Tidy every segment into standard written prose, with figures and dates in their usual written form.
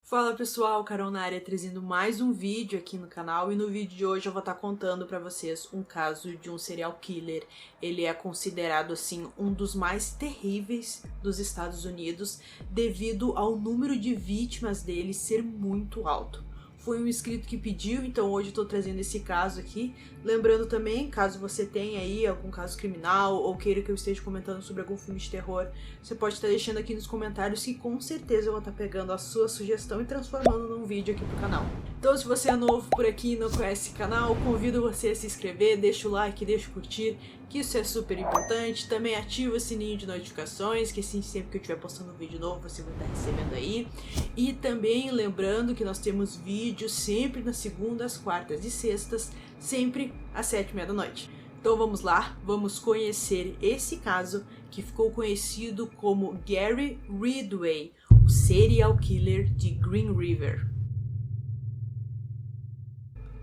Fala pessoal, Carol na área trazendo mais um vídeo aqui no canal e no vídeo de hoje eu vou estar contando pra vocês um caso de um serial killer. Ele é considerado assim um dos mais terríveis dos Estados Unidos devido ao número de vítimas dele ser muito alto. Foi um inscrito que pediu, então hoje eu tô trazendo esse caso aqui. Lembrando também, caso você tenha aí algum caso criminal ou queira que eu esteja comentando sobre algum filme de terror, você pode estar deixando aqui nos comentários que com certeza eu vou estar pegando a sua sugestão e transformando num vídeo aqui pro canal. Então se você é novo por aqui e não conhece esse canal, convido você a se inscrever, deixa o like, deixa o curtir, que isso é super importante. Também ativa o sininho de notificações, que assim sempre que eu estiver postando um vídeo novo você vai estar recebendo aí. E também lembrando que nós temos vídeos sempre nas segundas, quartas e sextas, sempre às 7h30 da noite. Então vamos lá, vamos conhecer esse caso que ficou conhecido como Gary Ridgway, o serial killer de Green River.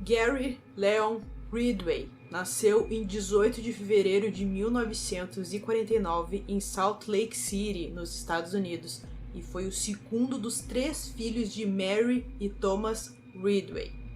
Gary Leon Ridgway nasceu em 18 de fevereiro de 1949 em Salt Lake City, nos Estados Unidos, e foi o segundo dos 3 filhos de Mary e Thomas Ridgway.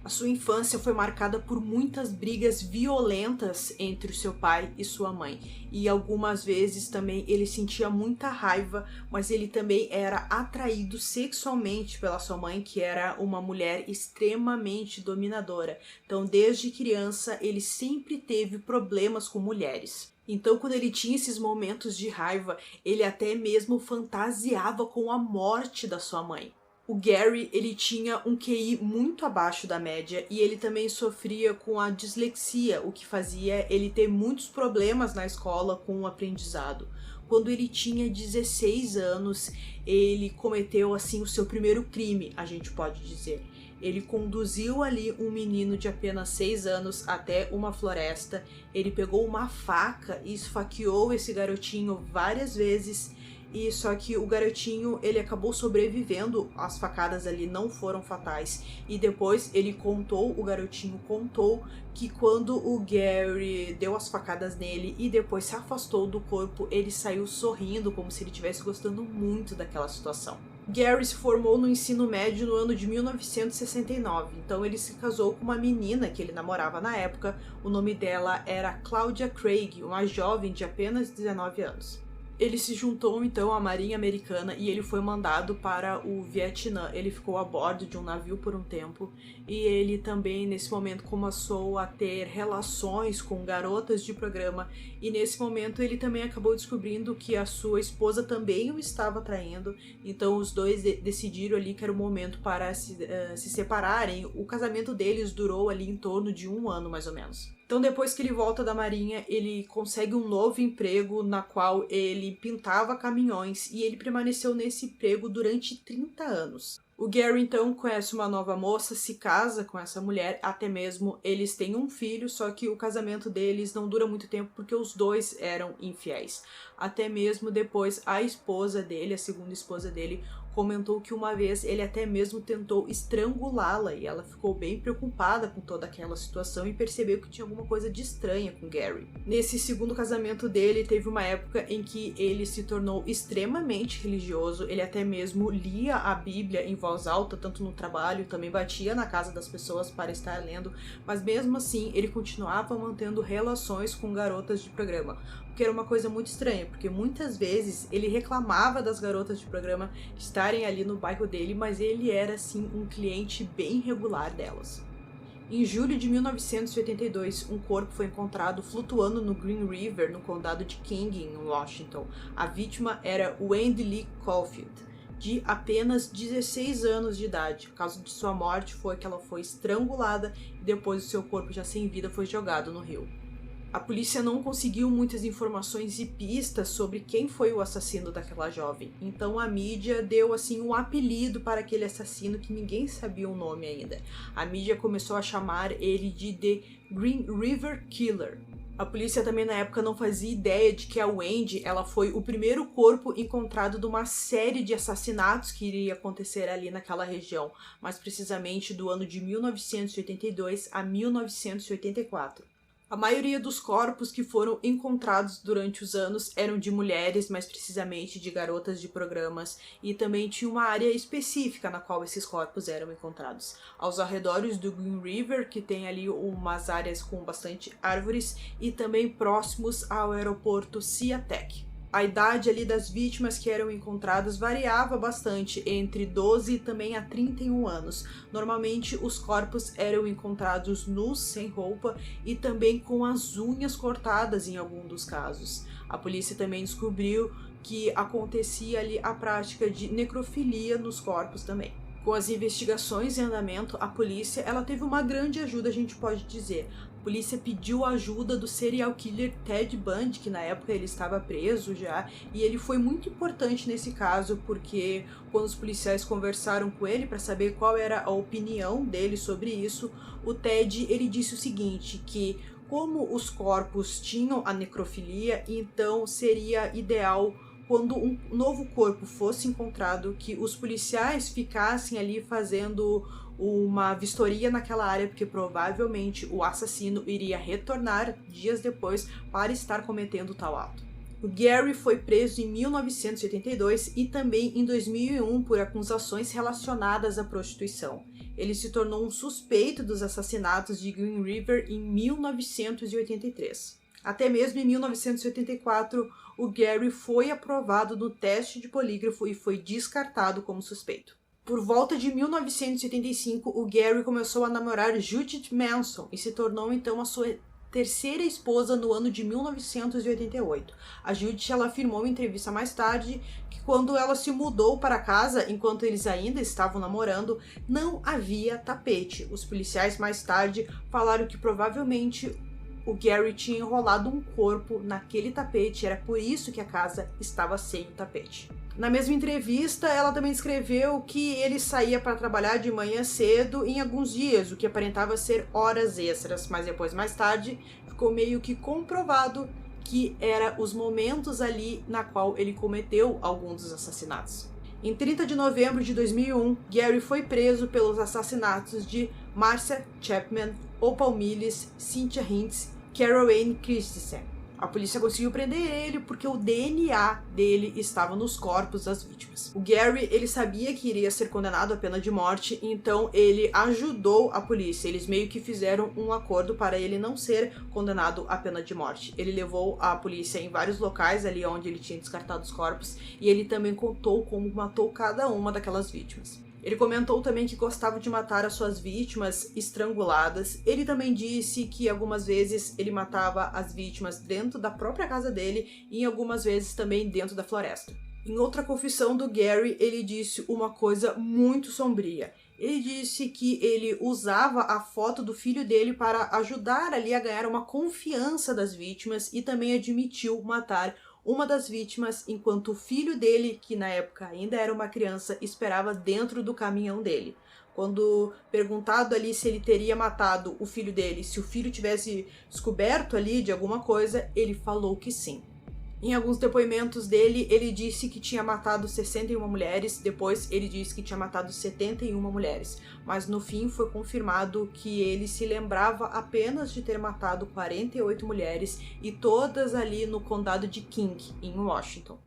A sua infância foi marcada por muitas brigas violentas entre o seu pai e sua mãe, e algumas vezes também ele sentia muita raiva, mas ele também era atraído sexualmente pela sua mãe, que era uma mulher extremamente dominadora. Então, desde criança, ele sempre teve problemas com mulheres. Então, quando ele tinha esses momentos de raiva, ele até mesmo fantasiava com a morte da sua mãe. O Gary, ele tinha um QI muito abaixo da média e ele também sofria com a dislexia, o que fazia ele ter muitos problemas na escola com o aprendizado. Quando ele tinha 16 anos, ele cometeu assim o seu primeiro crime, a gente pode dizer. Ele conduziu ali um menino de apenas 6 anos até uma floresta, ele pegou uma faca e esfaqueou esse garotinho várias vezes. E só que o garotinho, ele acabou sobrevivendo, as facadas ali não foram fatais. E depois o garotinho contou que quando o Gary deu as facadas nele e depois se afastou do corpo, ele saiu sorrindo como se ele estivesse gostando muito daquela situação. Gary se formou no ensino médio no ano de 1969, então ele se casou com uma menina que ele namorava na época. O nome dela era Claudia Craig, uma jovem de apenas 19 anos. Ele se juntou então à Marinha Americana e ele foi mandado para o Vietnã. Ele ficou a bordo de um navio por um tempo e ele também nesse momento começou a ter relações com garotas de programa, e nesse momento ele também acabou descobrindo que a sua esposa também o estava traindo. Então os dois decidiram ali que era o momento para se separarem. O casamento deles durou ali em torno de 1 ano mais ou menos. Então depois que ele volta da marinha, ele consegue um novo emprego na qual ele pintava caminhões e ele permaneceu nesse emprego durante 30 anos. O Gary então conhece uma nova moça, se casa com essa mulher, até mesmo eles têm um filho, só que o casamento deles não dura muito tempo porque os dois eram infiéis. Até mesmo depois a esposa dele, a segunda esposa dele, comentou que uma vez ele até mesmo tentou estrangulá-la e ela ficou bem preocupada com toda aquela situação e percebeu que tinha alguma coisa de estranha com Gary. Nesse segundo casamento dele, teve uma época em que ele se tornou extremamente religioso, ele até mesmo lia a Bíblia em voz alta, tanto no trabalho, também batia na casa das pessoas para estar lendo, mas mesmo assim ele continuava mantendo relações com garotas de programa, o que era uma coisa muito estranha, porque muitas vezes ele reclamava das garotas de programa estarem ali no bairro dele, mas ele era assim um cliente bem regular delas. Em julho de 1982, um corpo foi encontrado flutuando no Green River, no condado de King, em Washington. A vítima era Wendy Lee Caulfield, de apenas 16 anos de idade. A causa de sua morte foi que ela foi estrangulada e depois o seu corpo, já sem vida, foi jogado no rio. A polícia não conseguiu muitas informações e pistas sobre quem foi o assassino daquela jovem. Então a mídia deu assim um apelido para aquele assassino que ninguém sabia o nome ainda. A mídia começou a chamar ele de The Green River Killer. A polícia também na época não fazia ideia de que a Wendy, ela foi o primeiro corpo encontrado de uma série de assassinatos que iria acontecer ali naquela região, mais precisamente do ano de 1982 a 1984. A maioria dos corpos que foram encontrados durante os anos eram de mulheres, mais precisamente de garotas de programas, e também tinha uma área específica na qual esses corpos eram encontrados. Aos arredores do Green River, que tem ali umas áreas com bastante árvores, e também próximos ao aeroporto SeaTac. A idade ali das vítimas que eram encontradas variava bastante, entre 12 e também a 31 anos. Normalmente os corpos eram encontrados nus, sem roupa e também com as unhas cortadas em algum dos casos. A polícia também descobriu que acontecia ali a prática de necrofilia nos corpos também. Com as investigações em andamento, a polícia ela teve uma grande ajuda, a gente pode dizer. A polícia pediu a ajuda do serial killer Ted Bundy, que na época ele estava preso já, e ele foi muito importante nesse caso, porque quando os policiais conversaram com ele para saber qual era a opinião dele sobre isso, o Ted ele disse o seguinte, que como os corpos tinham a necrofilia, então seria ideal quando um novo corpo fosse encontrado, que os policiais ficassem ali fazendo uma vistoria naquela área, porque provavelmente o assassino iria retornar dias depois para estar cometendo tal ato. O Gary foi preso em 1982 e também em 2001 por acusações relacionadas à prostituição. Ele se tornou um suspeito dos assassinatos de Green River em 1983. Até mesmo em 1984, o Gary foi aprovado no teste de polígrafo e foi descartado como suspeito. Por volta de 1985, o Gary começou a namorar Judith Manson e se tornou então a sua terceira esposa no ano de 1988. A Judith ela afirmou em entrevista mais tarde que quando ela se mudou para casa, enquanto eles ainda estavam namorando, não havia tapete. Os policiais mais tarde falaram que provavelmente o Gary tinha enrolado um corpo naquele tapete, era por isso que a casa estava sem o tapete. Na mesma entrevista, ela também escreveu que ele saía para trabalhar de manhã cedo em alguns dias, o que aparentava ser horas extras, mas depois, mais tarde, ficou meio que comprovado que era os momentos ali na qual ele cometeu algum dos assassinatos. Em 30 de novembro de 2001, Gary foi preso pelos assassinatos de Marcia Chapman, Opal Mills, Cynthia Hinds, Carol Ann Christensen. A polícia conseguiu prender ele porque o DNA dele estava nos corpos das vítimas. O Gary, ele sabia que iria ser condenado à pena de morte, então ele ajudou a polícia. Eles meio que fizeram um acordo para ele não ser condenado à pena de morte. Ele levou a polícia em vários locais ali onde ele tinha descartado os corpos e ele também contou como matou cada uma daquelas vítimas. Ele comentou também que gostava de matar as suas vítimas estranguladas. Ele também disse que algumas vezes ele matava as vítimas dentro da própria casa dele e algumas vezes também dentro da floresta. Em outra confissão do Gary, ele disse uma coisa muito sombria. Ele disse que ele usava a foto do filho dele para ajudar ali a ganhar uma confiança das vítimas e também admitiu matar uma das vítimas enquanto o filho dele, que na época ainda era uma criança, esperava dentro do caminhão dele. Quando perguntado ali se ele teria matado o filho dele, se o filho tivesse descoberto ali de alguma coisa, ele falou que sim. Em alguns depoimentos dele, ele disse que tinha matado 61 mulheres, depois ele disse que tinha matado 71 mulheres, mas no fim foi confirmado que ele se lembrava apenas de ter matado 48 mulheres e todas ali no condado de King, em Washington.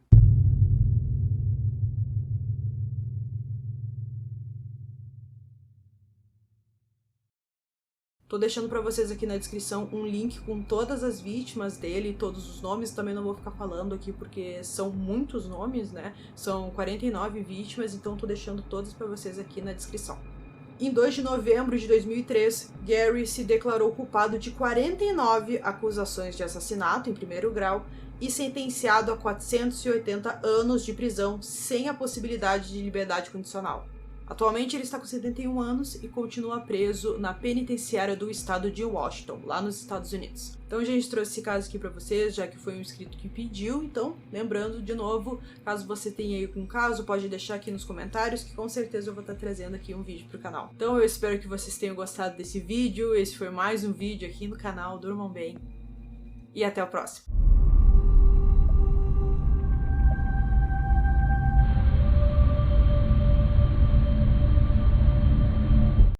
Tô deixando pra vocês aqui na descrição um link com todas as vítimas dele, todos os nomes, também não vou ficar falando aqui porque são muitos nomes, né? São 49 vítimas, então tô deixando todas pra vocês aqui na descrição. Em 2 de novembro de 2003, Gary se declarou culpado de 49 acusações de assassinato em primeiro grau e sentenciado a 480 anos de prisão sem a possibilidade de liberdade condicional. Atualmente ele está com 71 anos e continua preso na penitenciária do estado de Washington, lá nos Estados Unidos. Então a gente trouxe esse caso aqui para vocês, já que foi um inscrito que pediu. Então, lembrando de novo, caso você tenha aí um caso, pode deixar aqui nos comentários, que com certeza eu vou estar trazendo aqui um vídeo pro canal. Então eu espero que vocês tenham gostado desse vídeo. Esse foi mais um vídeo aqui no canal. Durmam bem e até o próximo.